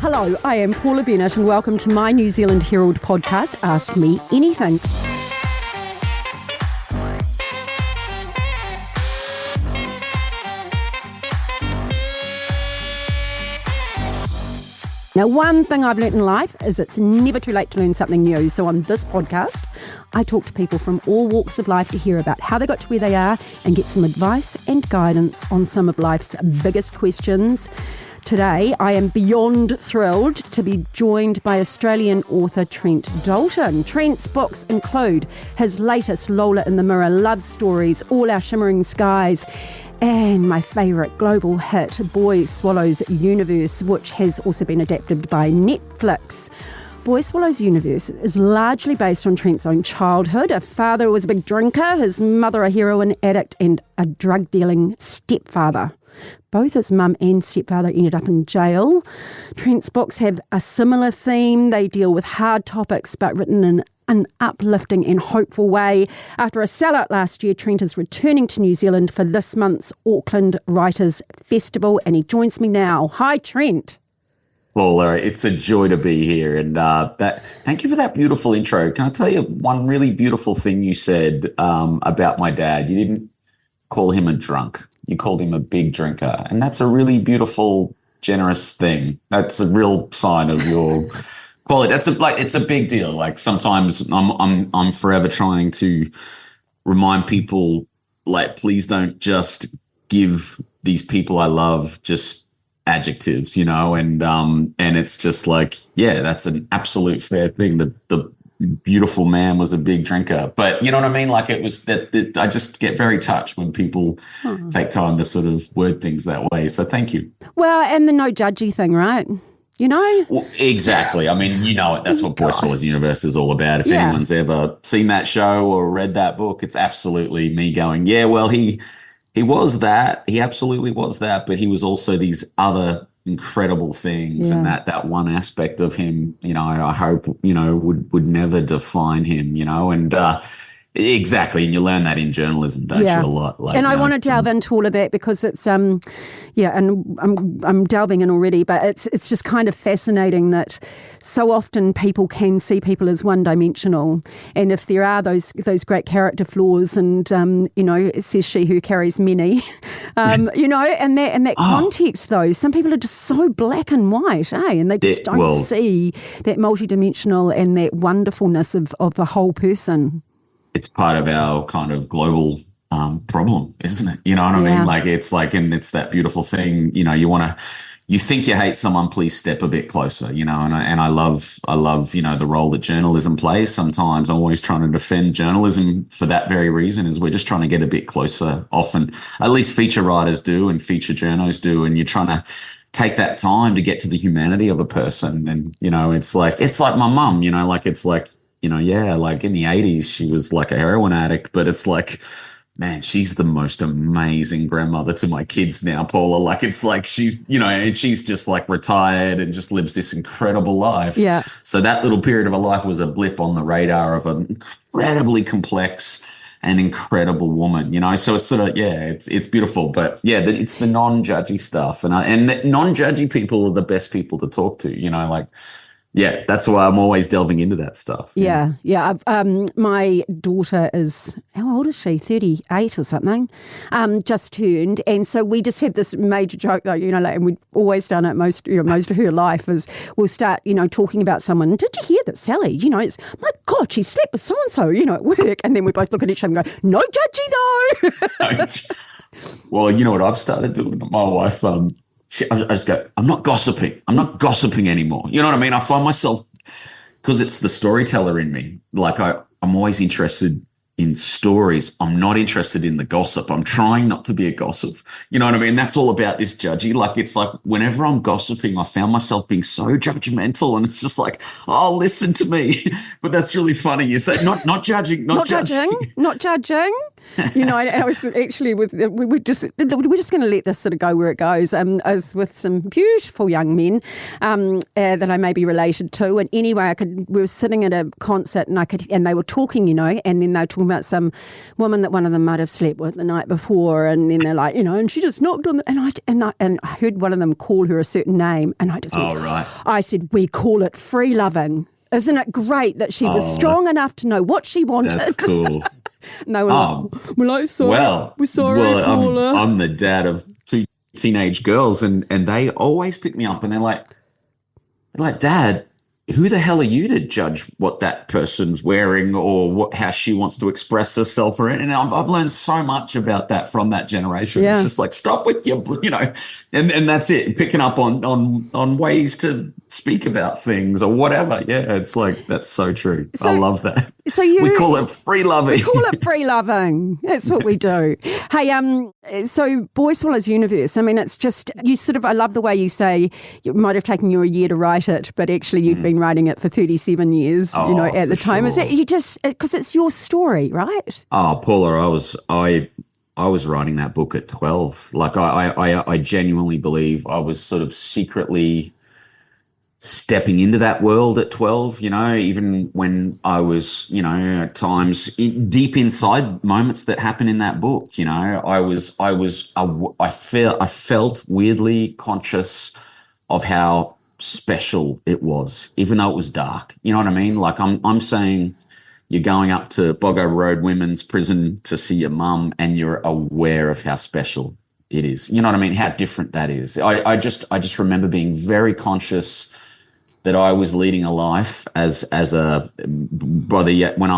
Hello, I am Paula Bennett and welcome to my New Zealand Herald podcast, Ask Me Anything. Now, one thing I've learnt in life is it's never too late to learn something new. So on this podcast, I talk to people from all walks of life to hear about how they got to where they are and get some advice and guidance on some of life's biggest questions. Today, I am beyond thrilled to be joined by Australian author Trent Dalton. Trent's books include his latest Lola in the Mirror love stories, All Our Shimmering Skies, and my favourite global hit, Boy Swallows Universe, which has also been adapted by Netflix. Boy Swallows Universe is largely based on Trent's own childhood. A father was a big drinker, his mother a heroin addict, and a drug-dealing stepfather. Both his mum and stepfather ended up in jail. Trent's books have a similar theme. They deal with hard topics, but written in an uplifting and hopeful way. After a sellout last year, Trent is returning to New Zealand for this month's Auckland Writers Festival, and he joins me now. Hi, Trent. Paula, it's a joy to be here, and thank you for that beautiful intro. Can I tell you one really beautiful thing you said about my dad? You didn't call him a drunk. You called him a big drinker, and that's a really beautiful, generous thing. That's a real sign of your quality. It's a big deal. Like sometimes I'm forever trying to remind people, like, please don't just give these people I love just adjectives, and it's just like, yeah, that's an absolute fair thing. The beautiful man was a big drinker, but you know what I mean? Like it was that I just get very touched when people take time to sort of word things that way. So thank you. Well, and the no judgy thing, right? Well, exactly. I mean, that's what Boy Swallows Universe is all about. If anyone's ever seen that show or read that book, it's absolutely me going, yeah, well, he was that. He absolutely was that, but he was also these other incredible things, and that one aspect of him, I hope, would never define him, and exactly. And you learn that in journalism, don't you, a lot. And I want to delve into all of that because it's, and I'm delving in already, but it's just kind of fascinating that so often people can see people as one-dimensional. And if there are those great character flaws and, it says she who carries many, and that context though, some people are just so black and white, and they just don't see that multidimensional and that wonderfulness of the whole person. It's part of our kind of global problem, isn't it? You know what I mean? Like it's like, and it's that beautiful thing, you think you hate someone, please step a bit closer, and I love, the role that journalism plays. Sometimes I'm always trying to defend journalism for that very reason, is we're just trying to get a bit closer often, at least feature writers do and feature journos do. And you're trying to take that time to get to the humanity of a person. And, it's like my mum, it's like, like in the 80s, she was like a heroin addict, but it's like, man, she's the most amazing grandmother to my kids now, Paula. Like, it's like she's, and she's just like retired and just lives this incredible life. Yeah. So that little period of her life was a blip on the radar of an incredibly complex and incredible woman, So it's sort of, it's beautiful. But yeah, it's the non-judgy stuff. And the non-judgy people are the best people to talk to, yeah, that's why I'm always delving into that stuff. Yeah. My daughter is, how old is she? 38 or something, just turned. And so we just have this major joke, though, and we've always done it most of her life is we'll start, talking about someone. Did you hear that Sally, it's, my God, she slept with so-and-so, at work. And then we both look at each other and go, no judgy, though. Well, you know what I've started doing with my wife? I just go, I'm not gossiping. I'm not gossiping anymore. You know what I mean? I find myself, because it's the storyteller in me, like I'm always interested in stories. I'm not interested in the gossip. I'm trying not to be a gossip. You know what I mean? That's all about this judgy. Like, it's like whenever I'm gossiping, I found myself being so judgmental, and it's just like, oh, listen to me. But that's really funny. You say, not judging. Not judging. And I was actually we're just going to let this sort of go where it goes. I was with some beautiful young men that I may be related to, and anyway, we were sitting at a concert, and they were talking, and then they were talking about some woman that one of them might have slept with the night before, and then they're like, and she just knocked on and I heard one of them call her a certain name, and I just went, right. I said, we call it free loving. Isn't it great that she was strong enough to know what she wanted? That's cool. No, we're sorry, Paula. I'm the dad of two teenage girls, and they always pick me up, and they're like, Dad, who the hell are you to judge what that person's wearing or how she wants to express herself? And I've learned so much about that from that generation. Yeah. It's just like, stop with your, and that's it. Picking up on ways to speak about things or whatever. Yeah, it's like, that's so true. I love that. So we call it free loving. We call it free loving. That's what we do. Hey, so Boy Swallows Universe, I mean, it's just, I love the way you say it might have taken you a year to write it, but actually you'd been writing it for 37 years, at the time. Sure. Is that you just, because it's your story, right? Oh, Paula, I was writing that book at 12. Like I genuinely believe I was sort of secretly stepping into that world at 12, even when I was, at times deep inside moments that happen in that book, I felt weirdly conscious of how special it was, even though it was dark. You know what I mean? Like I'm saying you're going up to Boggo Road Women's Prison to see your mum and you're aware of how special it is. You know what I mean? How different that is. I just remember being very conscious that I was leading a life when I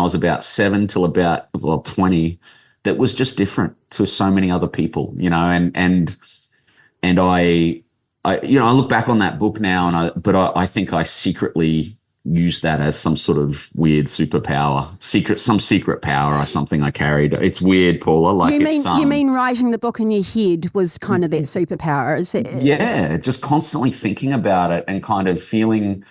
was about 7 till about 20, that was just different to so many other people, and I look back on that book now but I think I secretly used that as some sort of weird superpower, some secret power or something I carried. It's weird, Paula. Like you mean writing the book in your head was kind of that superpower? Is it? Yeah, just constantly thinking about it and kind of feeling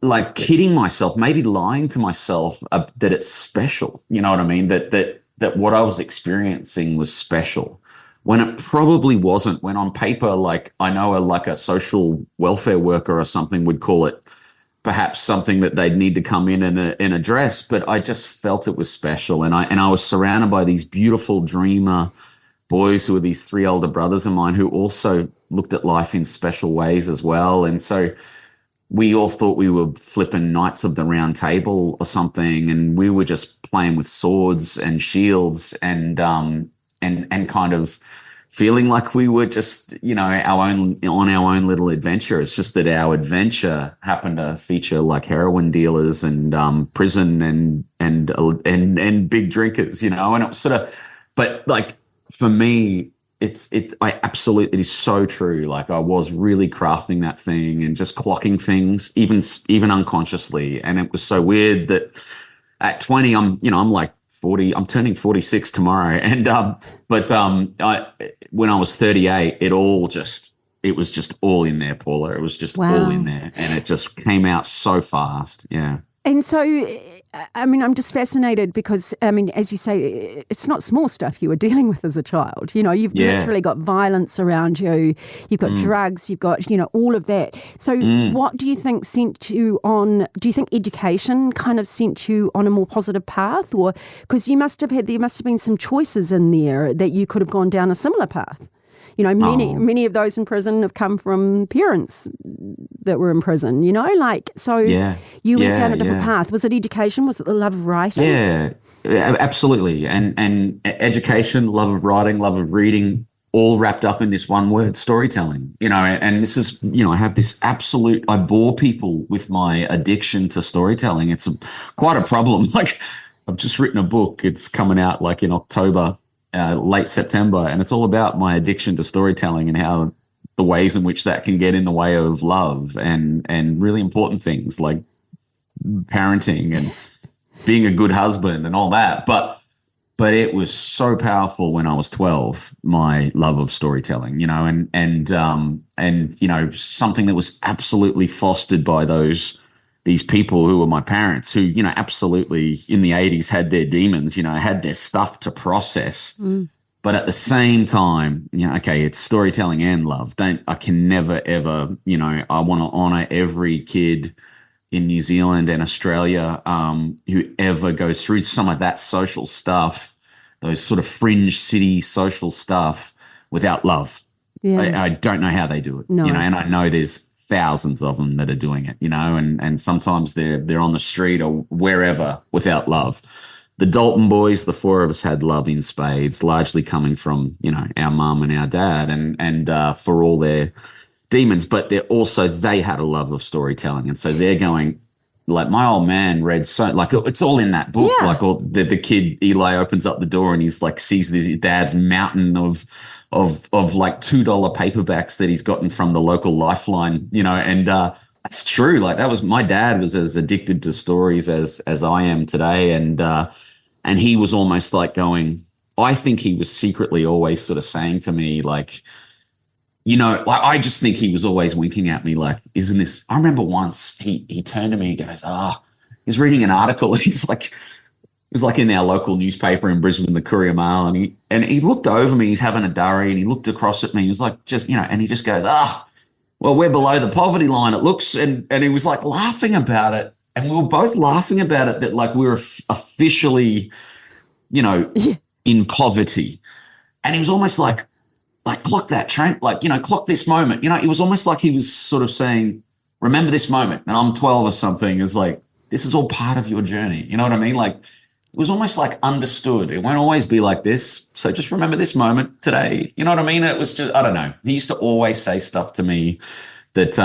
like kidding myself, maybe lying to myself that it's special. You know what I mean? That what I was experiencing was special when it probably wasn't. When on paper, like I know a social welfare worker or something would call it perhaps something that they'd need to come in and address, but I just felt it was special. And I was surrounded by these beautiful dreamer boys who were these 3 older brothers of mine who also looked at life in special ways as well. And so we all thought we were flipping Knights of the Round Table or something, and we were just playing with swords and shields and kind of feeling like we were just, on our own little adventure. It's just that our adventure happened to feature like heroin dealers and prison and big drinkers, and it was sort of, but like for me, it is so true. Like I was really crafting that thing and just clocking things, even unconsciously. And it was so weird that at 20, I'm like 40, I'm turning 46 tomorrow. And, when I was 38, it was just all in there, Paula. It was just all in there. And it just came out so fast. Yeah. And so, I mean, I'm just fascinated because, I mean, as you say, it's not small stuff you were dealing with as a child. You've literally got violence around you. You've got drugs. You've got, all of that. So what do you think sent you on, do you think education kind of sent you on a more positive path? Or, because there must have been some choices in there that you could have gone down a similar path. Many of those in prison have come from parents that were in prison, you went down a different path. Was it education? Was it the love of writing? Yeah, absolutely. And education, love of writing, love of reading, all wrapped up in this one word, storytelling, and this is, I have this I bore people with my addiction to storytelling. It's quite a problem. Like I've just written a book. It's coming out like in October. Late September, and it's all about my addiction to storytelling and how the ways in which that can get in the way of love and really important things like parenting and being a good husband and all that. But it was so powerful when I was 12, my love of storytelling, and something that was absolutely fostered by these these people who were my parents who, absolutely in the 80s had their demons, had their stuff to process. But at the same time, okay, it's storytelling and love. I can never, ever, I want to honor every kid in New Zealand and Australia who ever goes through some of that social stuff, those sort of fringe city social stuff without love. Yeah. I don't know how they do it, and I know there's thousands of them that are doing it, and sometimes they're on the street or wherever without love. The Dalton boys, the four of us had love in spades, largely coming from, our mum and our dad and for all their demons, but they had a love of storytelling. And so they're going, like, my old man read it's all in that book. Yeah. Like the kid, Eli, opens up the door and he's like, sees his dad's mountain of like $2 paperbacks that he's gotten from the local Lifeline, and that's true. Like my dad was as addicted to stories as I am today. And he was almost like going, I think he was secretly always sort of saying to me, like, I just think he was always winking at me, like, isn't this? I remember once he turned to me and goes, he's reading an article. And it was like in our local newspaper in Brisbane, the Courier Mail. And he looked over me, he's having a durry, and he looked across at me. He was like, and he just goes, well, we're below the poverty line, it looks. And he was like laughing about it. And we were both laughing about it, that like we were officially, in poverty. And he was almost like, clock that, Trent, like, clock this moment. It was almost like he was sort of saying, remember this moment. And I'm 12 or something. Is like, this is all part of your journey. You know what I mean? Like, it was almost like understood. It won't always be like this. So just remember this moment today. You know what I mean? It was just, I don't know. He used to always say stuff to me that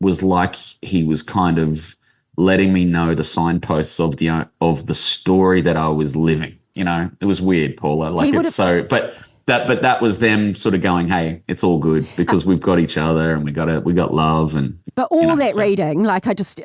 was like he was kind of letting me know the signposts of the story that I was living. It was weird, Paula. Like, it's so, but that was them sort of going, hey, it's all good because we've got each other and we got love. And but all that reading, like, I just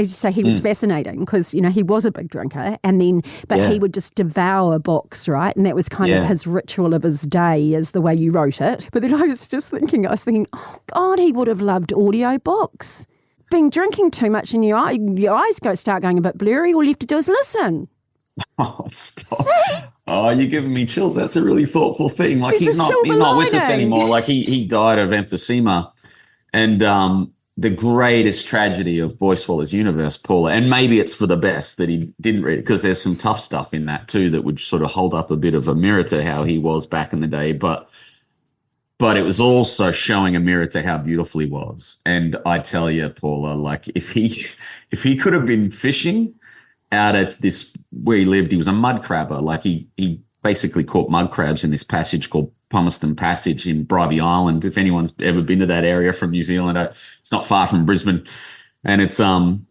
say he was fascinating because he was a big drinker, and then he would just devour books, right? And that was kind of his ritual of his day, is the way you wrote it. But then I was thinking, oh God, he would have loved audio books. Been drinking too much and your eyes start going a bit blurry, all you have to do is listen. Oh, stop. Oh, you're giving me chills. That's a really thoughtful thing. Like, he's not with us anymore. Like, he died of emphysema. And the greatest tragedy of Boy Swallows Universe, Paula, and maybe it's for the best that he didn't read it, because there's some tough stuff in that too that would sort of hold up a bit of a mirror to how he was back in the day. But it was also showing a mirror to how beautiful he was. And I tell you, Paula, like, if he could have been fishing out at this where he lived, he was a mud crabber. Like, he basically caught mud crabs in this passage called Palmerston Passage in Bribie Island. If anyone's ever been to that area from New Zealand, it's not far from Brisbane. And it's him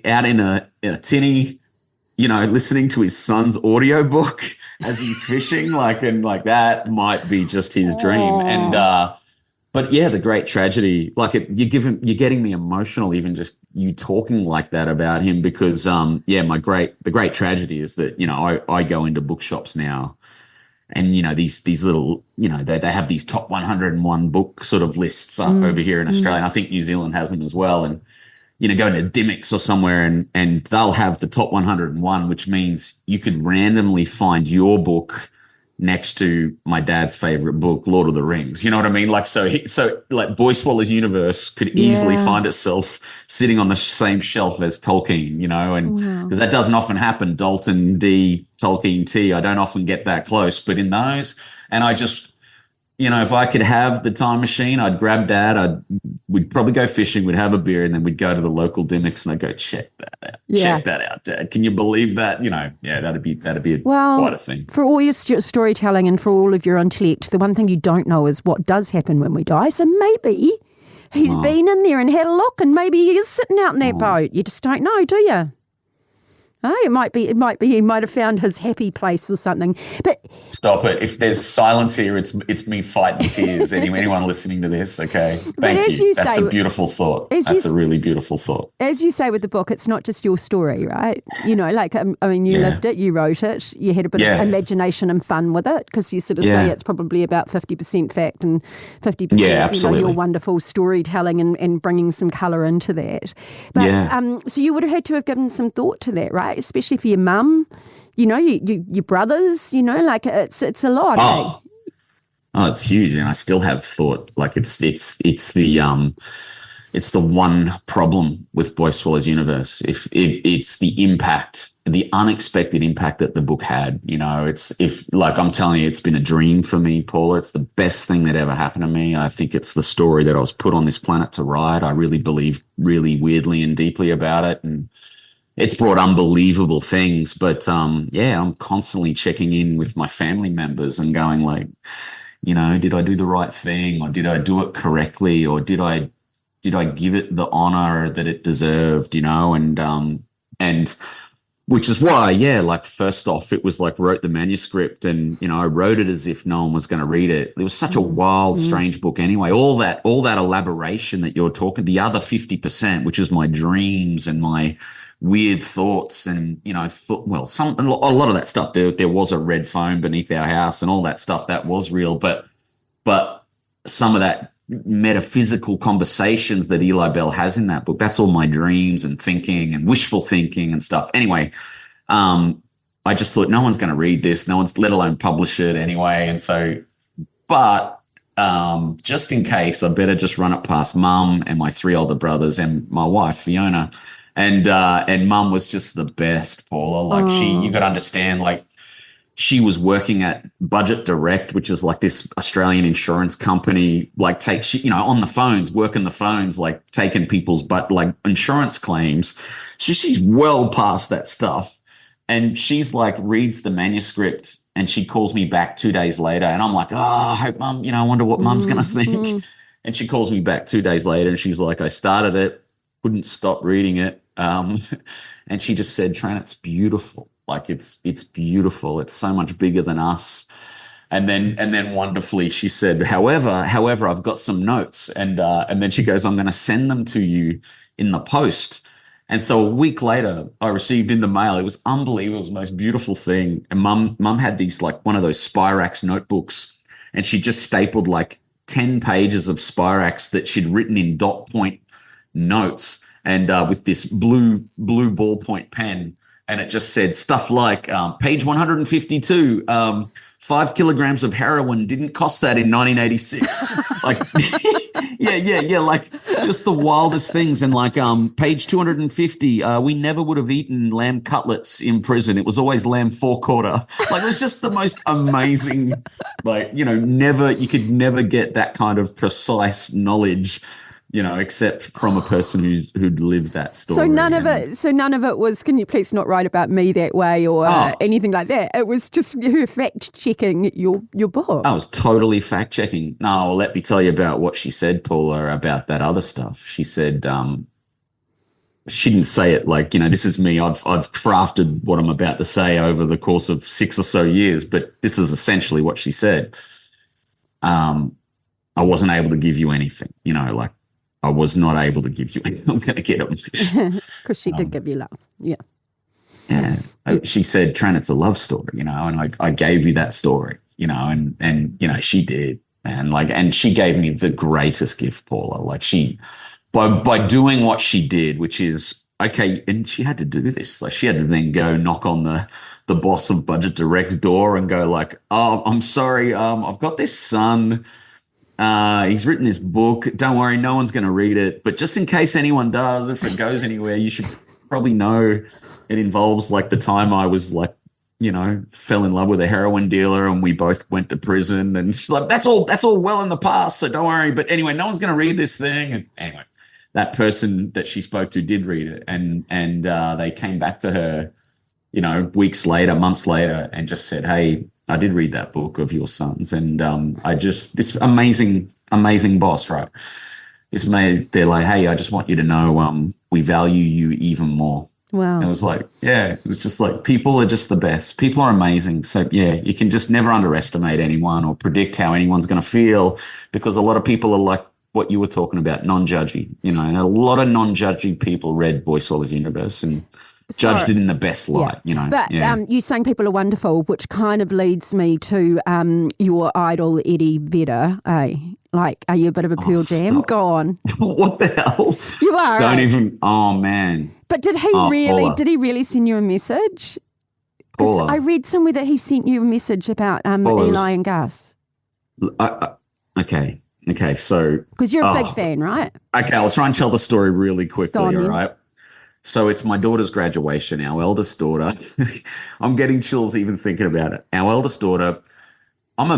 out in a tinny, listening to his son's audiobook as he's fishing, and that might be just his dream. And but yeah, the great tragedy, like, you're getting me emotional even just you talking like that about him, because the great tragedy is that I go into bookshops now, and these little they have these top 101 book sort of lists over here in Australia, and I think New Zealand has them as well. And go into Dimmicks or somewhere and they'll have the top 101, which means you could randomly find your book next to my dad's favorite book, Lord of the Rings. You know what I mean? Like, so like Boy Swallows Universe could easily find itself sitting on the same shelf as Tolkien, and because that doesn't often happen. Dalton D, Tolkien T, I don't often get that close, but in those, and I just, if I could have the time machine, I'd grab Dad, we'd probably go fishing, we'd have a beer, and then we'd go to the local Dimmicks and I'd go, check that out. Yeah. Check that out, Dad. Can you believe that? That'd be quite a thing. For all your storytelling and for all of your intellect, the one thing you don't know is what does happen when we die. So maybe he's been in there and had a look, and maybe he is sitting out in that boat. You just don't know, do you? Oh, it might be he might have found his happy place or something. But Stop it. If there's silence here, it's me fighting tears. Anyone listening to this, okay? Thank as you. you That's say, a beautiful thought. That's a really beautiful thought. as you say with the book, it's not just your story, right? You know, like, I mean, you lived it, you wrote it, you had a bit of imagination and fun with it, because you sort of say it's probably about 50% fact and 50%, you know, your wonderful storytelling and bringing some colour into that. But so you would have had to have given some thought to that, right? Especially for your mum, you know, your brothers, you know, like it's a lot. Oh, it's huge, and I still have thought. Like it's the one problem with Boy Swallows Universe. If it's the impact, the unexpected impact that the book had. You know, like I'm telling you, it's been a dream for me, Paula. It's the best thing that ever happened to me. I think it's the story that I was put on this planet to write. I really believe really weirdly and deeply about it, and it's brought unbelievable things. But I'm constantly checking in with my family members and going like, you know, did I do the right thing, or did I do it correctly, or did I give it the honor that it deserved, you know? And which is why, like first off, it was like wrote the manuscript, and, you know, I wrote it as if no one was going to read it. It was such a wild, strange book anyway. All that elaboration that you're talking, the other 50%, which is my dreams and my weird thoughts, and, you know, a lot of that stuff. There was a red phone beneath our house and all that stuff that was real, but some of that metaphysical conversations that Eli Bell has in that book, that's all my dreams and thinking and wishful thinking and stuff. Anyway, I just thought no one's going to read this, no one's, let alone publish it anyway. And so, but just in case, I better just run it past Mum and my 3 older brothers and my wife, Fiona. And Mum was just the best, Paula. Like you got to understand, like she was working at Budget Direct, which is like this Australian insurance company, like on the phones, working the phones, like taking people's like insurance claims. So she's well past that stuff. And she's like, reads the manuscript, and she calls me back 2 days later. And I'm like, I hope Mum, you know, I wonder what Mum's going to think. And she calls me back 2 days later, and she's like, I started it, couldn't stop reading it. And she just said, Trent, it's beautiful. Like it's beautiful. It's so much bigger than us. And then wonderfully she said, however, I've got some notes. And then she goes, I'm going to send them to you in the post. And so a week later, I received in the mail. It was unbelievable. It was the most beautiful thing. And Mum had these, like one of those Spirax notebooks, and she just stapled like 10 pages of Spirax that she'd written in dot point notes, and with this blue ballpoint pen. And it just said stuff like page 152, 5 kilograms of heroin didn't cost that in 1986. Like, yeah, like just the wildest things. And like page 250, we never would have eaten lamb cutlets in prison. It was always lamb 4/4. Like, it was just the most amazing, like, you know, you could never get that kind of precise knowledge, you know, except from a person who'd lived that story. So none of it was, can you please not write about me that way, or anything like that? It was just her fact checking your book. I was totally fact checking. No, well, let me tell you about what she said, Paula, about that other stuff. She said, she didn't say it like, you know, this is me. I've crafted what I'm about to say over the course of 6 or so years, but this is essentially what she said. I wasn't able to give you anything, you know, like, I was not able to give you. I'm going to get it because she did give you love. Yeah. Yeah. She said, Trent, it's a love story, you know, and I gave you that story, you know, and you know, she did, and she gave me the greatest gift, Paula. Like by doing what she did, which is okay, and she had to do this. Like she had to then go knock on the boss of Budget Direct's door and go like, oh, I'm sorry, I've got this son. He's written this book. Don't worry, no one's going to read it. But just in case anyone does, if it goes anywhere, you should probably know it involves like the time I was like, you know, fell in love with a heroin dealer and we both went to prison. And she's like, that's all well in the past. So don't worry. But anyway, no one's going to read this thing. And anyway, that person that she spoke to did read it. And they came back to her, you know, weeks later, months later, and just said, hey, I did read that book of your son's, and this amazing boss, right? They're like, hey, I just want you to know we value you even more. Wow. It was like, yeah, it was just like people are just the best. People are amazing. So yeah, you can just never underestimate anyone or predict how anyone's going to feel, because a lot of people are like what you were talking about, non-judgy, and a lot of non-judgy people read Boy Swallows Universe and judged it in the best light, But Yeah. you saying people are wonderful, which kind of leads me to your idol, Eddie Veder. Like, are you a bit of a Pearl Jam? Stop. Go on. What the hell? You are. Don't eh? even, oh man. But did he Paula. really send you a message? Because Paula. I read somewhere that he sent you a message about Paula Eli and Gus. Okay, so. Because you're a big fan, right? Okay, I'll try and tell the story really quickly, Go on, all then. right? So it's my daughter's graduation, our eldest daughter. I'm getting chills even thinking about it. Our eldest daughter, I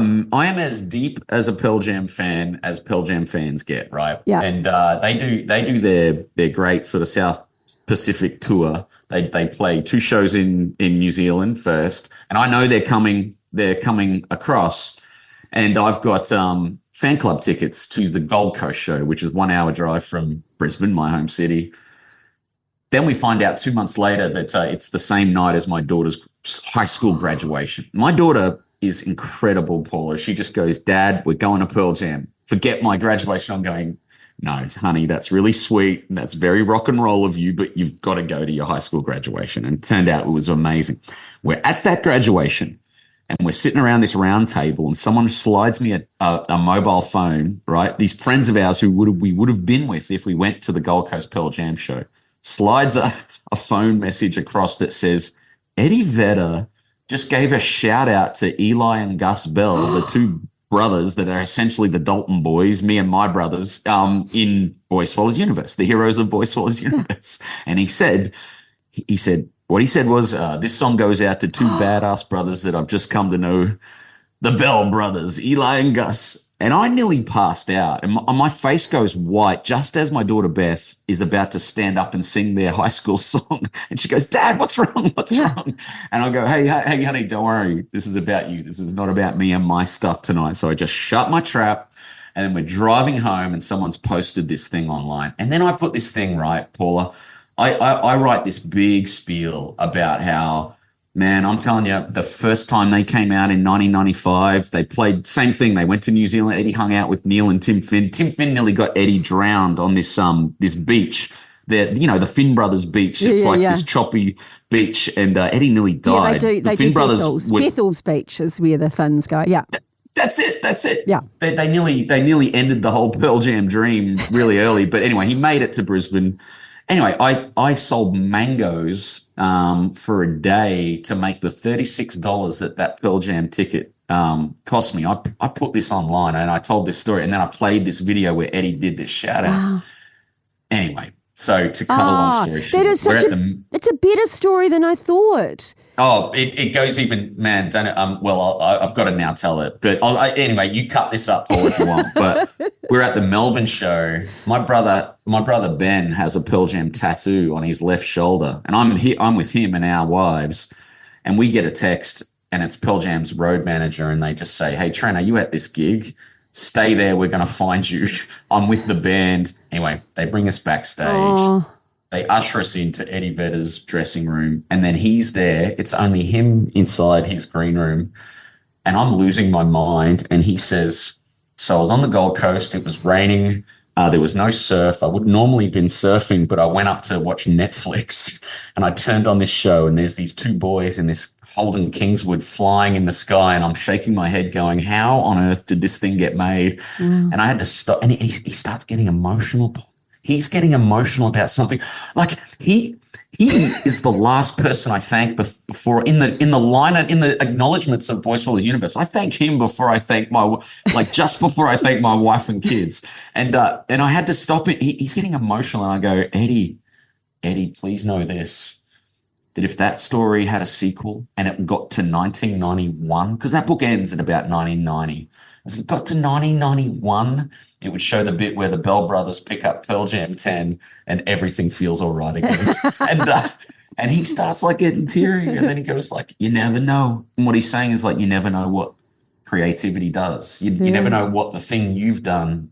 am as deep as a Pearl Jam fan as Pearl Jam fans get, right? Yeah. And they do their great sort of South Pacific tour. They play 2 shows in New Zealand first, and I know they're coming across, and I've got fan club tickets to the Gold Coast show, which is 1 hour drive from Brisbane, my home city. Then we find out 2 months later that it's the same night as my daughter's high school graduation. My daughter is incredible, Paula. She just goes, Dad, we're going to Pearl Jam. Forget my graduation. I'm going, no, honey, that's really sweet. And that's very rock and roll of you, but you've got to go to your high school graduation. And it turned out it was amazing. We're at that graduation and we're sitting around this round table and someone slides me a mobile phone, right? These friends of ours who we would have been with if we went to the Gold Coast Pearl Jam show, slides a phone message across that says, Eddie Vedder just gave a shout out to Eli and Gus Bell, the 2 brothers that are essentially the Dalton boys, me and my brothers, in Boy Swallows Universe, the heroes of Boy Swallows Universe. And he said, what he said was, this song goes out to 2 badass brothers that I've just come to know, the Bell brothers, Eli and Gus. And I nearly passed out, and my face goes white just as my daughter Beth is about to stand up and sing their high school song. And she goes, Dad, what's wrong? What's wrong? And I go, hey, honey, don't worry. This is about you. This is not about me and my stuff tonight. So I just shut my trap, and then we're driving home and someone's posted this thing online. And then I put this thing, right, Paula, I write this big spiel about how, man, I'm telling you, the first time they came out in 1995, they played same thing. They went to New Zealand. Eddie hung out with Neil and Tim Finn. Tim Finn nearly got Eddie drowned on this beach. The Finn brothers beach. It's this choppy beach, and Eddie nearly died. Yeah, they Finn do brothers Bethel's Beach is where the Finns go. Yeah. That's it. Yeah. They nearly ended the whole Pearl Jam dream really early. But anyway, he made it to Brisbane. Anyway, I sold mangoes for a day to make the $36 that Pearl Jam ticket cost me. I put this online and I told this story, and then I played this video where Eddie did this shout out. Wow. Anyway, so to cut a long story short, it's a better story than I thought. Oh, it goes even, man. Don't I've got to now tell it. But anyway, you cut this up, Paul, if you want. But we're at the Melbourne show. My brother Ben has a Pearl Jam tattoo on his left shoulder, and I'm with him and our wives, and we get a text, and it's Pearl Jam's road manager, and they just say, "Hey, Trent, are you at this gig? Stay there. We're going to find you." I'm with the band. Anyway, they bring us backstage. Oh. They usher us into Eddie Vedder's dressing room, and then he's there. It's only him inside his green room, and I'm losing my mind. And he says, so I was on the Gold Coast. It was raining. There was no surf. I would normally been surfing, but I went up to watch Netflix, and I turned on this show, and there's these 2 boys in this Holden Kingswood flying in the sky, and I'm shaking my head going, how on earth did this thing get made? And I had to stop, and he starts getting emotional. He's getting emotional about something. Like he is the last person I thank before in the acknowledgements of Boy Swallows Universe. I thank him before I thank just before I thank my wife and kids. And I had to stop it. He's getting emotional, and I go, Eddie, please know this, that if that story had a sequel and it got to 1991, because that book ends at about 1990, as it got to 1991. It would show the bit where the Bell brothers pick up Pearl Jam 10 and everything feels all right again. and he starts like getting teary, and then he goes like, you never know. And what he's saying is like, you never know what creativity does. You never know what the thing you've done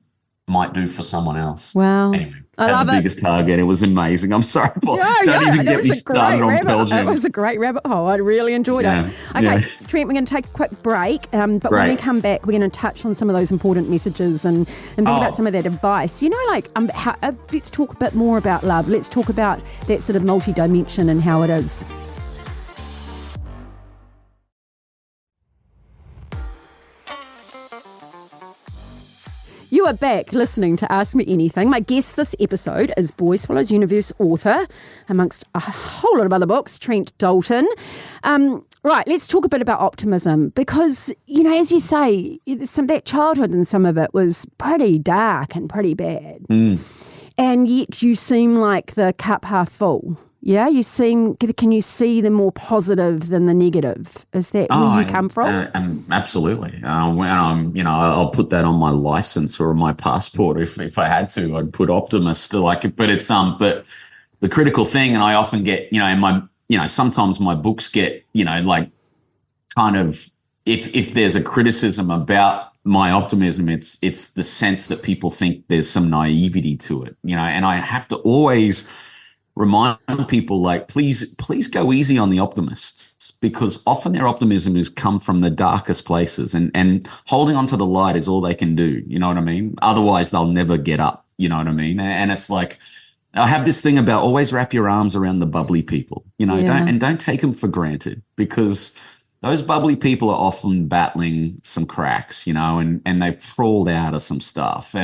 might do for someone else. Wow. Anyway, I had love the it. biggest target. It was amazing. I'm sorry, Paul. Don't even get me started on Belgium. It was a great rabbit hole. I really enjoyed it. Okay, Trent, we're going to take a quick break, but when we come back, we're going to touch on some of those important messages and think about some of that advice. You know, like let's talk a bit more about love. Let's talk about that sort of multi-dimension and how it is. You are back listening to Ask Me Anything. My guest this episode is Boy Swallows Universe author, amongst a whole lot of other books, Trent Dalton. Right, let's talk a bit about optimism because, you know, as you say, that childhood and some of it was pretty dark and pretty bad. And yet you seem like the cup half full. Yeah, can you see the more positive than the negative? Is that where you come from? Absolutely. I'll put that on my license or my passport if I had to. I'd put optimist. But the critical thing, and I often get, sometimes my books get, kind of if there's a criticism about my optimism, it's the sense that people think there's some naivety to it, and I have to always remind people, please go easy on the optimists, because often their optimism has come from the darkest places, and holding on to the light is all they can do. You know what I mean? Otherwise, they'll never get up. You know what I mean? And it's like, I have this thing about always wrap your arms around the bubbly people, don't take them for granted, because those bubbly people are often battling some cracks, and they've crawled out of some stuff.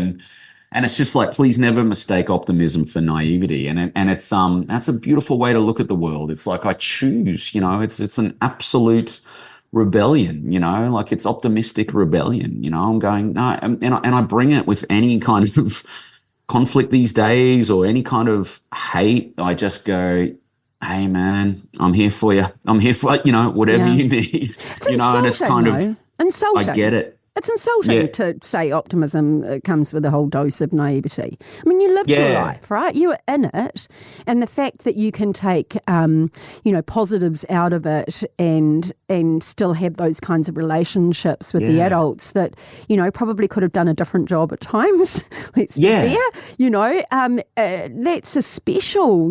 And it's just like, please never mistake optimism for naivety. And it's that's a beautiful way to look at the world. It's like, I choose, it's an absolute rebellion, like it's optimistic rebellion, I'm going, no, and I bring it with any kind of conflict these days or any kind of hate. I just go, hey man, I'm here for you. I'm here for, whatever you need, and it's kind of insulting. I get it. It's insulting to say optimism comes with a whole dose of naivety. I mean, you live your life, right? You are in it. And the fact that you can take, positives out of it and still have those kinds of relationships with the adults that, probably could have done a different job at times. Let's be fair. That's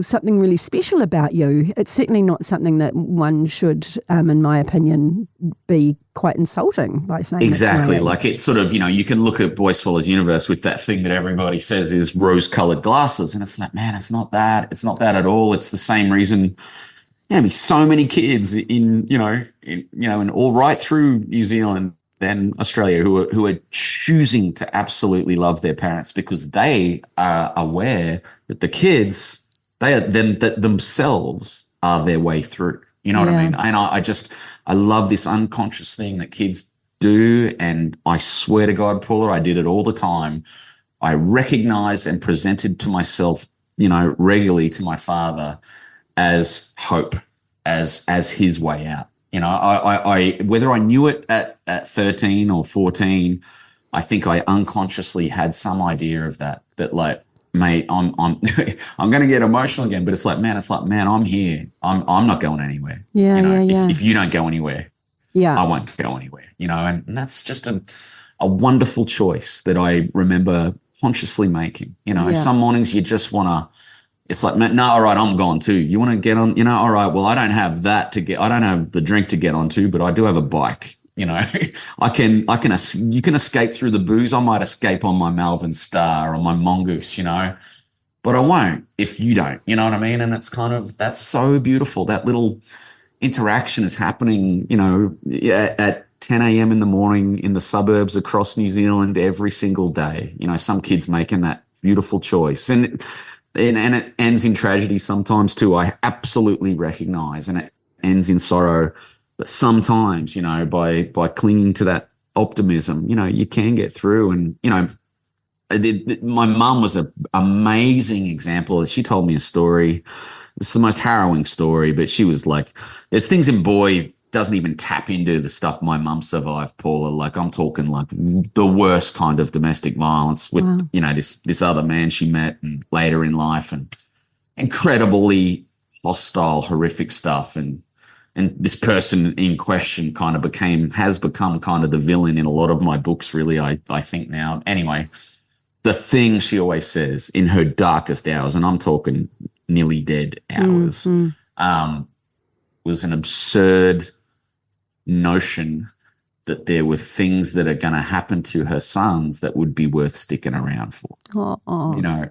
something really special about you. It's certainly not something that one should, in my opinion, be quite insulting by saying exactly. Like it's sort of, you can look at Boy Swallows Universe with that thing that everybody says is rose-colored glasses, and it's like, man, it's not that. It's not that at all. It's the same reason. So many kids in all right through New Zealand and Australia who are choosing to absolutely love their parents because they are aware that the kids, that themselves are their way through. You know what I mean? And I love this unconscious thing that kids do. And I swear to God, Paula, I did it all the time. I recognized and presented to myself, regularly to my father as hope, as his way out. I whether I knew it at 13 or 14, I think I unconsciously had some idea of that like, mate, I'm I'm going to get emotional again, but it's like, man, I'm here. I'm not going anywhere. If you don't go anywhere, I won't go anywhere, and that's just a wonderful choice that I remember consciously making. Some mornings you just want to, it's like, no, all right, I'm gone too. You want to get on, all right, well, I don't have the drink to get onto, but I do have a bike. You can escape through the booze. I might escape on my Malvern Star or my Mongoose, but I won't if you don't, you know what I mean? And it's kind of, that's so beautiful. That little interaction is happening, at 10 a.m. in the morning in the suburbs across New Zealand every single day. Some kids making that beautiful choice. And it ends in tragedy sometimes too. I absolutely recognize, and it ends in sorrow. But sometimes, by clinging to that optimism, you can get through. And, my mum was an amazing example. She told me a story. It's the most harrowing story, but she was like, there's things in Boy doesn't even tap into the stuff my mum survived, Paula. Like, I'm talking like the worst kind of domestic violence with, this other man she met and later in life, and incredibly hostile, horrific stuff. And this person in question kind of has become kind of the villain in a lot of my books, really, I think now. Anyway, the thing she always says in her darkest hours, and I'm talking nearly dead hours, was an absurd notion that there were things that are going to happen to her sons that would be worth sticking around for. You know,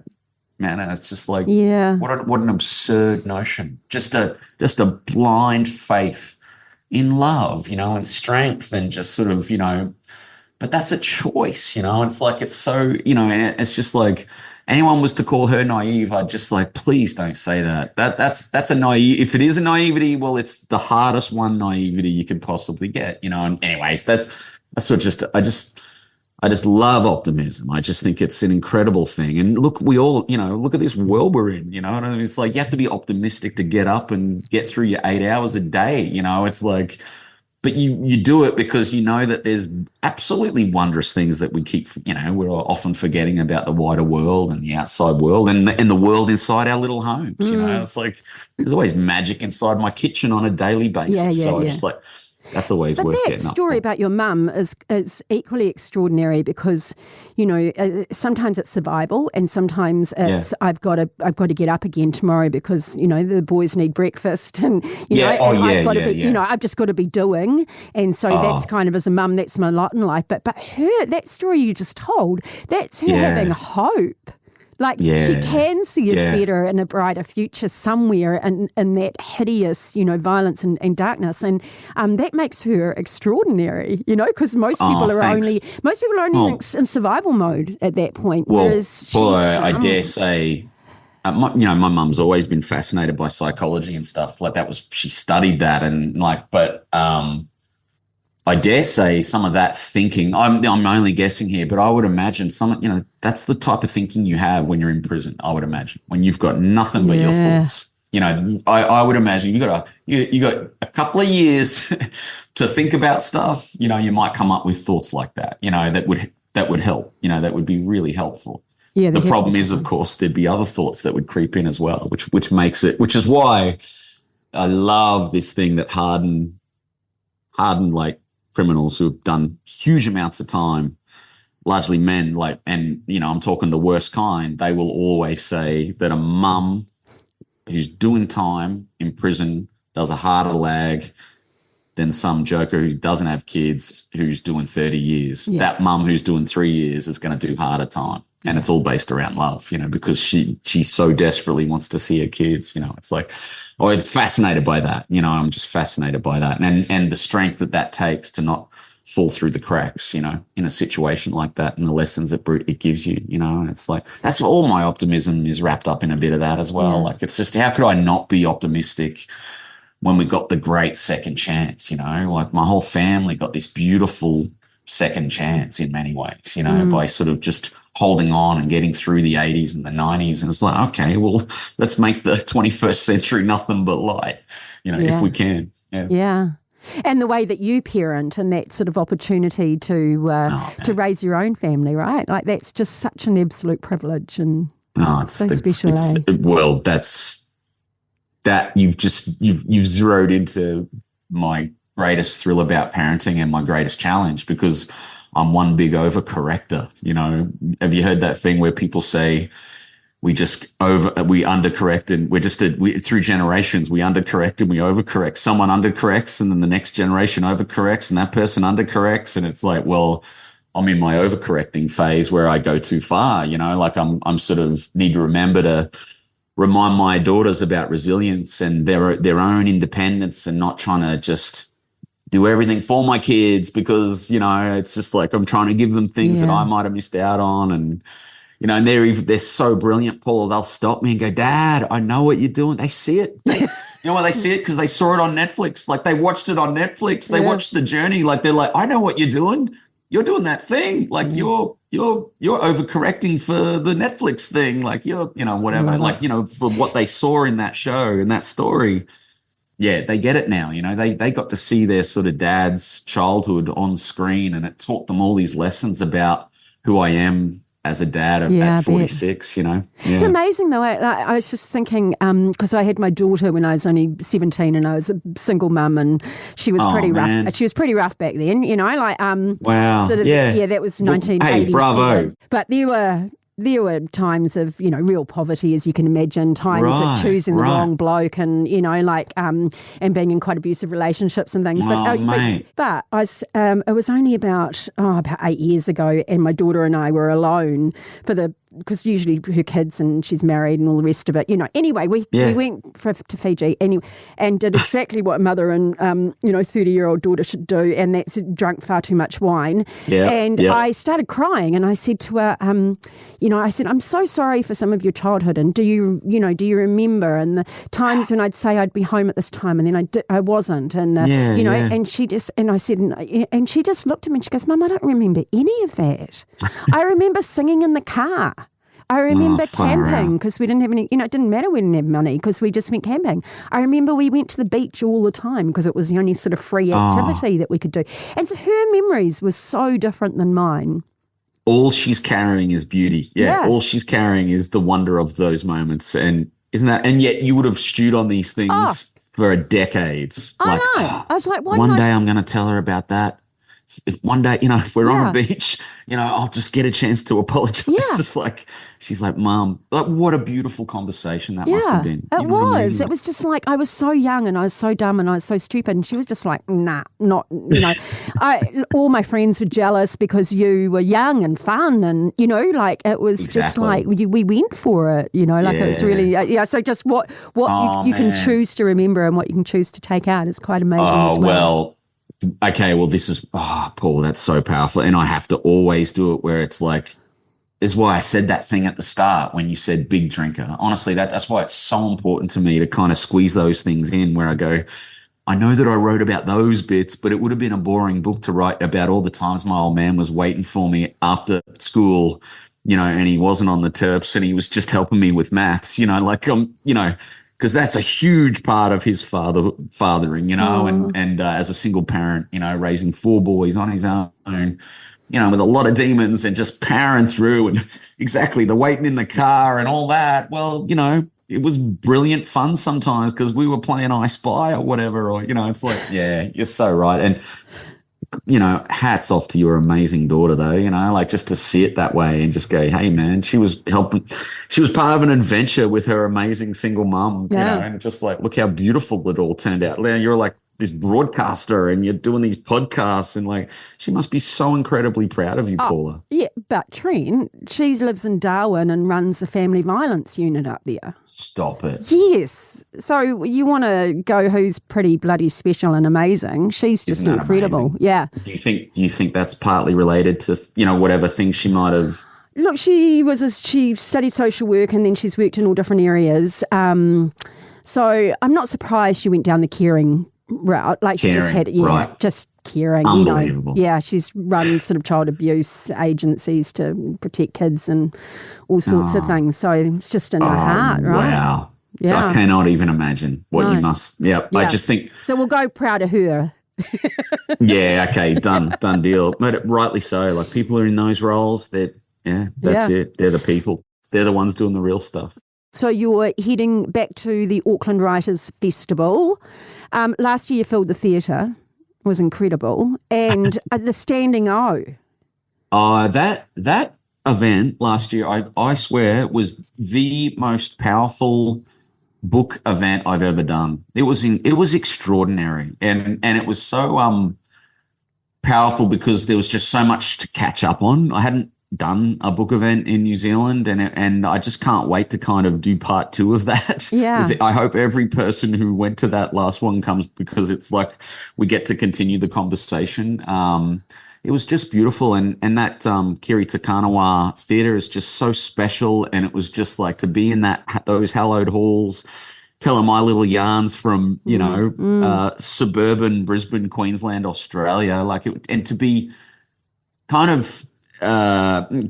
man, it's just like, what an absurd notion. Just a blind faith in love, you know, and strength, and just sort of, you know, but that's a choice, you know. It's like, it's so, you know, and it's just like, anyone was to call her naive, I'd just like, please don't say that. That's a naive. If it is a naivety, well, it's the hardest one naivety you could possibly get, you know. And anyways, that's what I just love optimism. I just think it's an incredible thing. And look, we all, you know, look at this world we're in, you know. And it's like, you have to be optimistic to get up and get through your 8 hours a day, you know. It's like, but you do it because you know that there's absolutely wondrous things that we keep, you know, we're often forgetting about the wider world and the outside world and the world inside our little homes, you know. It's like, there's always magic inside my kitchen on a daily basis. I just like, that's always worth getting up. That story about your mum is equally extraordinary because, you know, sometimes it's survival and sometimes it's I've got to get up again tomorrow because, you know, the boys need breakfast and I've got to be, you know, I've just got to be doing. And so that's kind of, as a mum, that's my lot in life. But that story you just told, that's her having hope. Like she can see a better and a brighter future somewhere in that hideous, you know, violence and darkness, and that makes her extraordinary, you know, because most people are only in survival mode at that point. Well, whereas I dare say, my mum's always been fascinated by psychology and stuff like that. She studied that and like, but I dare say some of that thinking, I'm only guessing here, but I would imagine that's the type of thinking you have when you're in prison, I would imagine, when you've got nothing but your thoughts. You know, I would imagine you got a couple of years to think about stuff. You know, you might come up with thoughts like that, you know, that would help, you know, that would be really helpful. Yeah, the problem is, of course, there'd be other thoughts that would creep in as well, which is why I love this thing that hardened like criminals who have done huge amounts of time, largely men, like, and, you know, I'm talking the worst kind, they will always say that a mum who's doing time in prison does a harder lag than some joker who doesn't have kids who's doing 30 years. Yeah. That mum who's doing 3 years is going to do harder time. And it's all based around love, you know, because she so desperately wants to see her kids, you know. It's like, I'm fascinated by that, you know. I'm just fascinated by that, and the strength that takes to not fall through the cracks, you know, in a situation like that, and the lessons it gives you, you know. And it's like, that's all my optimism is wrapped up in a bit of that as well. Like, it's just, how could I not be optimistic when we got the great second chance, you know? Like, my whole family got this beautiful second chance in many ways, you know, by sort of just holding on and getting through the 80s and the 90s. And it's like, okay, well, let's make the 21st century nothing but light, you know, if we can. Yeah. And the way that you parent and that sort of opportunity to raise your own family, right? Like, that's just such an absolute privilege and so special. Well, that's that you've zeroed into my greatest thrill about parenting and my greatest challenge, because I'm one big overcorrector. You know, have you heard that thing where people say we undercorrect, and through generations we undercorrect and we overcorrect. Someone undercorrects and then the next generation overcorrects and that person undercorrects, and it's like, well, I'm in my overcorrecting phase where I go too far. You know, like I'm sort of need to remember to remind my daughters about resilience and their own independence, and not trying to just do everything for my kids, because, you know, it's just like I'm trying to give them things that I might have missed out on. And, you know, and they're so brilliant, Paula. They'll stop me and go, "Dad, I know what you're doing." They see it. You know why they see it? Because they saw it on Netflix. Like, they watched it on Netflix. They watched the journey. Like, they're like, "I know what you're doing. You're doing that thing. Like, you're overcorrecting for the Netflix thing. Like, you're, you know, whatever." Like, you know, for what they saw in that show, in that story. Yeah, they get it now. You know, they got to see their sort of dad's childhood on screen, and it taught them all these lessons about who I am as a dad at 46, you know. Yeah. It's amazing, though. I was just thinking, because I had my daughter when I was only 17, and I was a single mum, and she was pretty rough. She was pretty rough back then, you know, like, wow. Sort of, that was 1987. Hey, bravo. But there were there were times of, real poverty, as you can imagine, times of choosing the wrong bloke and, and being in quite abusive relationships and things. But it was only about 8 years ago, and my daughter and I were alone because usually her kids and she's married and all the rest of it. Anyway, we went to Fiji and did exactly what a mother and 30-year-old daughter should do, and that's drunk far too much wine. I started crying, and I said to her, I said, I'm so sorry for some of your childhood, and do you remember? And the times when I'd say I'd be home at this time, and then I wasn't, and and she just and she just looked at me and she goes, Mum, I don't remember any of that. I remember singing in the car. I remember camping because we didn't have any, it didn't matter, we didn't have money because we just went camping. I remember we went to the beach all the time because it was the only sort of free activity that we could do. And so her memories were so different than mine. All she's carrying is beauty. Yeah. All she's carrying is the wonder of those moments. And isn't that, and yet you would have stewed on these things for decades. I know. I was like, one day I'm going to tell her about that. If one day, if we're on a beach, I'll just get a chance to apologize. Yeah. Just she's like, Mum, what a beautiful conversation that must have been. It was. It was just like, I was so young and I was so dumb and I was so stupid. And she was just like, nah, not, all my friends were jealous because you were young and fun. And, it was just like, we went for it, it was really, So just what you can choose to remember and what you can choose to take out is quite amazing as well. Okay, well, this is, Paul, that's so powerful. And I have to always do it where it's like, is why I said that thing at the start when you said big drinker. Honestly, that's why it's so important to me to kind of squeeze those things in where I go, I know that I wrote about those bits, but it would have been a boring book to write about all the times my old man was waiting for me after school, and he wasn't on the terps and he was just helping me with maths, because that's a huge part of his fathering, and as a single parent, raising 4 boys on his own, with a lot of demons and just powering through and exactly the waiting in the car and all that. Well, it was brilliant fun sometimes because we were playing I Spy or whatever, or, it's like, yeah, you're so right. And, hats off to your amazing daughter though, just to see it that way and just go, hey man, she was part of an adventure with her amazing single mum, and just like, look how beautiful it all turned out. Now you're like this broadcaster and you're doing these podcasts and like, she must be so incredibly proud of you, Paula. Yeah, but Trent, she lives in Darwin and runs the family violence unit up there. Stop it. Yes. So you want to go who's pretty bloody special and amazing. She's just incredible. Amazing? Yeah. Do you think that's partly related to, whatever things she might have? Look, she studied social work and then she's worked in all different areas. So I'm not surprised she went down the caring route, like she just had, just caring, unbelievable. She's run sort of child abuse agencies to protect kids and all sorts of things. So it's just in her heart, right? Wow. Yeah. I cannot even imagine what you must. Yeah. I just think. So we'll go proud of her. Yeah. Okay. Done deal. But rightly so. Like people are in those roles. That's it. They're the people. They're the ones doing the real stuff. So you're heading back to the Auckland Writers Festival. Last year you filled the theatre. It was incredible. And the Standing O. That event last year, I swear, was the most powerful book event I've ever done. It was extraordinary. And it was so powerful because there was just so much to catch up on. I hadn't done a book event in New Zealand and I just can't wait to kind of do part 2 of that. Yeah. I hope every person who went to that last one comes because it's like we get to continue the conversation. It was just beautiful and that Kiri Takanawa theatre is just so special and it was just like to be in those hallowed halls telling my little yarns from, suburban Brisbane, Queensland, Australia, and to be kind of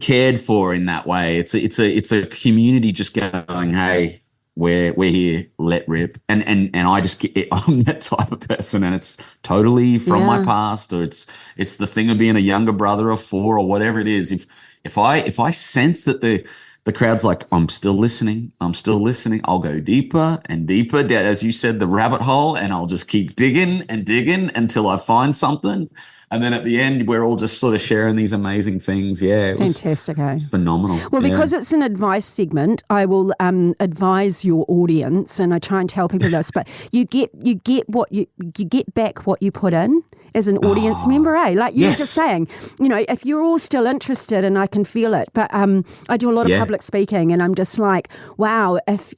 cared for in that way. It's a community just going, hey, we're here, let rip. And I just I'm that type of person and it's totally from my past or it's the thing of being a younger brother of 4 or whatever it is. If I sense that the crowd's like, I'm still listening, I'll go deeper and deeper, as you said, the rabbit hole, and I'll just keep digging and digging until I find something. And then at the end, we're all just sort of sharing these amazing things. Yeah, it was Fantastic, eh? phenomenal. Well, because it's an advice segment, I will advise your audience, and I try and tell people this, but you get back what you put in as an audience member, eh? Like you were just saying, if you're all still interested, and I can feel it, but I do a lot of public speaking, and I'm just like, wow, if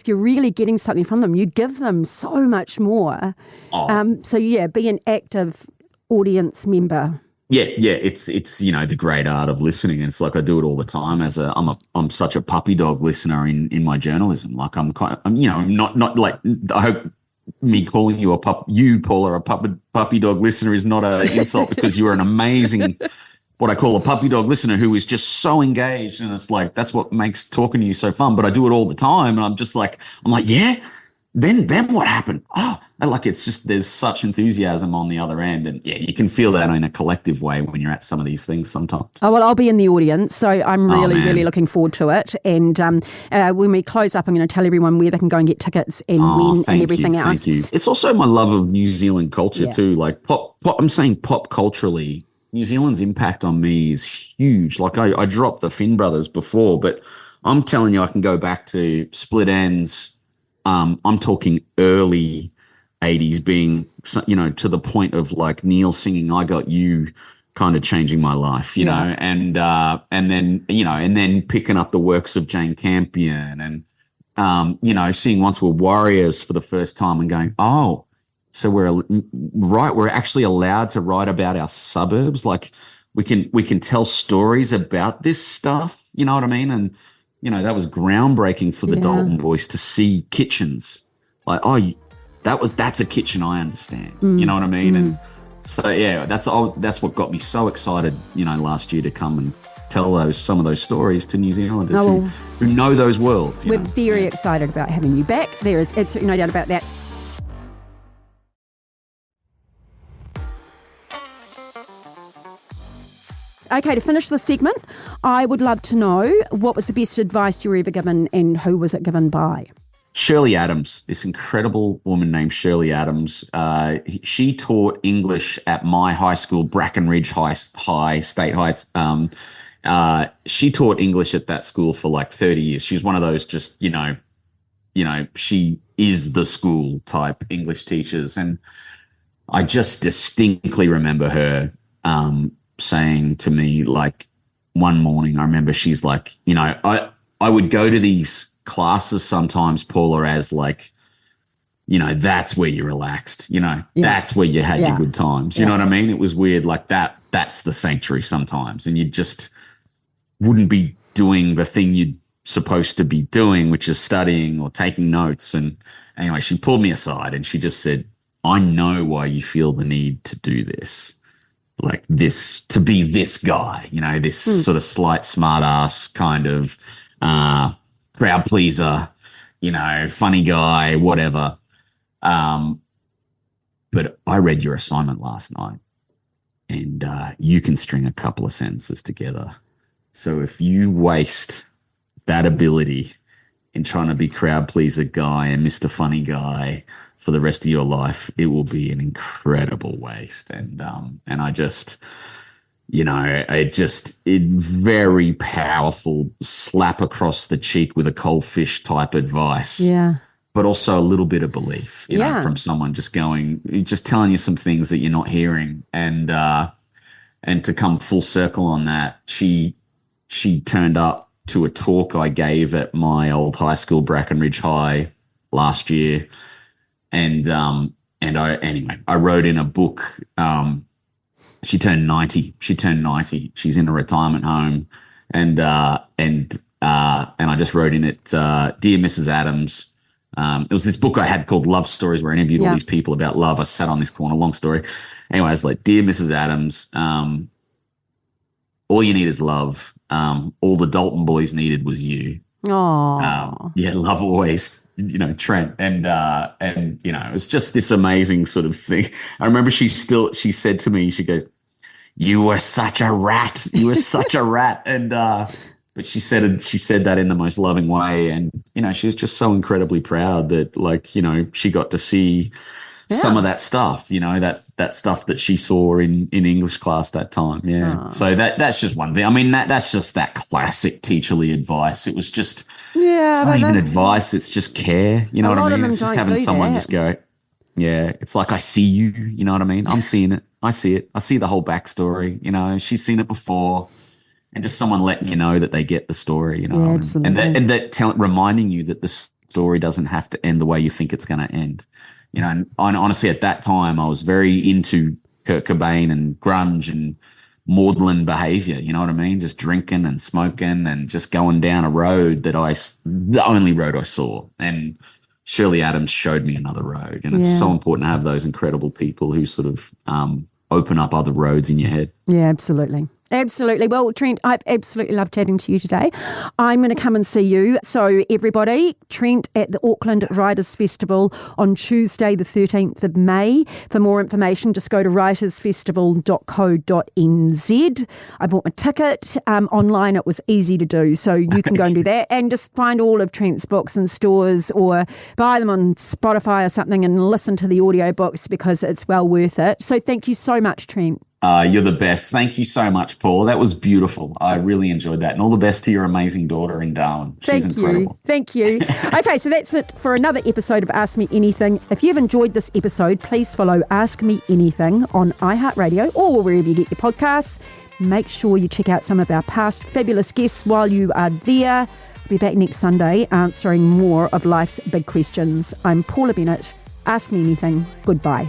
you're really getting something from them, you give them so much more. So be an active audience member. Yeah, it's the great art of listening. It's like I do it all the time. I'm such a puppy dog listener in my journalism. Like I'm not like, I hope me calling you Paula, a puppy dog listener is not an insult, because you are an amazing, what I call a puppy dog listener, who is just so engaged, and it's like that's what makes talking to you so fun. But I do it all the time, and I'm like, yeah. Then what happened? Oh, like it's just, there's such enthusiasm on the other end. And you can feel that in a collective way when you're at some of these things sometimes. Oh, well, I'll be in the audience, so I'm really looking forward to it. And when we close up, I'm going to tell everyone where they can go and get tickets and when and everything else. Thank you. It's also my love of New Zealand culture too. Like I'm saying pop culturally, New Zealand's impact on me is huge. Like I dropped the Finn brothers before, but I'm telling you, I can go back to Split Ends. I'm talking early 80s, being, to the point of like Neil singing "I Got You" kind of changing my life, you know, and then picking up the works of Jane Campion and, seeing Once We're Warriors for the first time and going, oh, so we're actually allowed to write about our suburbs. Like we can tell stories about this stuff, you know what I mean? And, that was groundbreaking for the Dalton boys to see kitchens. Like, oh, that's a kitchen I understand. You know what I mean? And so, that's what got me so excited, last year to come and tell some of those stories to New Zealanders who know those worlds. We're very excited about having you back. There is absolutely no doubt about that. Okay, to finish this segment, I would love to know, what was the best advice you were ever given, and who was it given by? Shirley Adams, this incredible woman named Shirley Adams. She taught English at my high school, Brackenridge High, State Heights. She taught English at that school for like 30 years. She was one of those just, she is the school type English teachers. And I just distinctly remember her saying to me, like, one morning, I remember she's like, I would go to these classes sometimes, Paula, as like, that's where you relaxed, that's where you had your good times. You know what I mean? It was weird. Like that's the sanctuary sometimes. And you just wouldn't be doing the thing you're supposed to be doing, which is studying or taking notes. And anyway, she pulled me aside and she just said, I know why you feel the need to do this. Like this, to be this guy, this sort of slight smart ass kind of crowd pleaser, funny guy, whatever. But I read your assignment last night, and you can string a couple of sentences together. So if you waste that ability in trying to be crowd pleaser guy and Mr. Funny guy for the rest of your life, it will be an incredible waste. And I just, it very powerful slap across the cheek with a cold fish type advice. Yeah. But also a little bit of belief, from someone just telling you some things that you're not hearing. And to come full circle on that, she turned up to a talk I gave at my old high school, Brackenridge High, last year. And I wrote in a book. She turned 90. She's in a retirement home, and I just wrote in it, "Dear Mrs. Adams." It was this book I had called Love Stories, where I interviewed all these people about love. I sat on this corner, long story. Anyway, I was like, "Dear Mrs. Adams, all you need is love. All the Dalton boys needed was you." Oh, love always, Trent. And it was just this amazing sort of thing. I remember she said to me, she goes, "You were such a rat. You were such a rat." And, but she said that in the most loving way. And, she was just so incredibly proud that, like, she got to see some of that stuff, that stuff that she saw in English class that time. Yeah. So that's just one thing. I mean, that's just that classic teacherly advice. It was just, it's not even advice. It's just care. You know what I mean? It's just having someone just go, yeah, it's like, I see you. You know what I mean? I'm seeing it. I see it. I see the whole backstory. She's seen it before. And just someone letting you know that they get the story, Yeah, absolutely. and that reminding you that the story doesn't have to end the way you think it's going to end. And honestly, at that time, I was very into Kurt Cobain and grunge and maudlin behavior. You know what I mean? Just drinking and smoking and just going down a road the only road I saw. And Shirley Adams showed me another road. And it's so important to have those incredible people who sort of open up other roads in your head. Yeah, absolutely. Absolutely. Well, Trent, I've absolutely loved chatting to you today. I'm going to come and see you. So everybody, Trent at the Auckland Writers Festival on Tuesday, the 13th of May. For more information, just go to writersfestival.co.nz. I bought my ticket online. It was easy to do. So you can go and do that and just find all of Trent's books in stores or buy them on Spotify or something and listen to the audiobooks because it's well worth it. So thank you so much, Trent. You're the best. Thank you so much, Paul. That was beautiful. I really enjoyed that. And all the best to your amazing daughter in Darwin. She's incredible. Thank you. Okay, so that's it for another episode of Ask Me Anything. If you've enjoyed this episode, please follow Ask Me Anything on iHeartRadio or wherever you get your podcasts. Make sure you check out some of our past fabulous guests while you are there. I'll be back next Sunday answering more of life's big questions. I'm Paula Bennett. Ask Me Anything. Goodbye.